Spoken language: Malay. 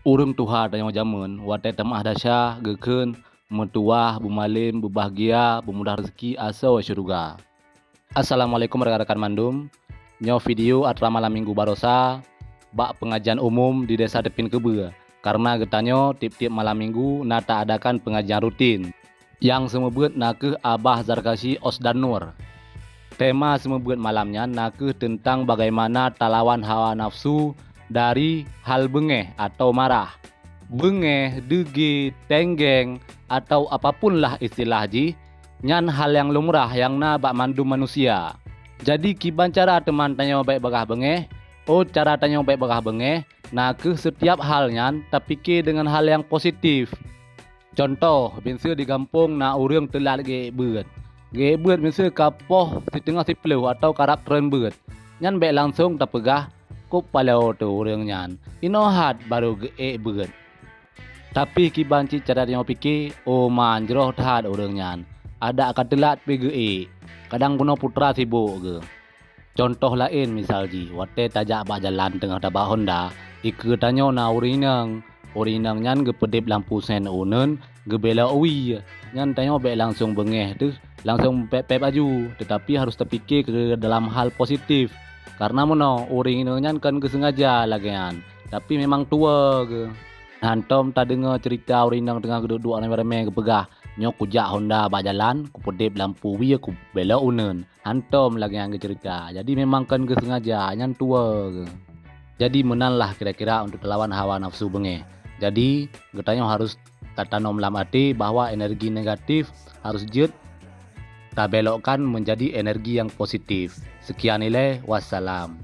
Urang tuha tanya jaman, watai temah dasya, geukeun, metuah, bumalem, berbahagia, bermudah rezeki, asa we syurga. Assalamualaikum rekan-rekan mandum. Nyo video atra malam minggu barosa, bak pengajian umum di desa Depin Kebe. Karena getanyo tiap-tiap malam minggu nata adakan pengajian rutin. Yang semebut nakeh Abah Zarkasi Osdan Nur. Tema semebut malamnya nakeh tentang bagaimana talawan hawa nafsu dari hal bengeh atau marah. Bengeh, degi, tenggeng, atau apapun lah istilah ji, nyan hal yang lumrah yang na bak mandum manusia. Jadi kiban cara teman tanyo baik bagah bengeh, cara tanyo baik bagah bengeh, nakeh setiap hal nyan terpikir dengan hal yang positif. Contoh, biasa di kampung na urang telat ge beut. Ge beut biasa kapoh di tengah siplew atau karap tren beut. Nyan baik langsung terpegah kup palau tu urang nyan. Inohat baru ge beut. Tapi kiban ci cara dia fikir, manjroh that urang nyan. Ada akan telat PGE. Kadang guna putra sibuk ge. Contoh lain misal ji, wate tajak bak jalan tengah tabak Honda, ike tanyo na urinang nyan ge pedip lampu sen unen, ge bela uwi. Nyan tanyo baik langsung bengeh tu, langsung pep aju, tetapi harus terfikir ke dalam hal positif. Karena mono uring nyan kan ge sengaja lagian, tapi memang tua ge. Hantom tak dengar cerita urinang tengah duduk rame-rame ke pegah. Nyok kujak Honda bak jalan, ku pedip lampu wi ku bela unen. Hantom lagi yang cerita. Jadi memang kan ke sengaja, nyan tua ke. Jadi menanlah kira-kira untuk lawan hawa nafsu bengeh. Jadi getanyo harus tertanam dalam hati bahwa energi negatif harus jet tak belokkan menjadi energi yang positif. Sekian nilai, wassalam.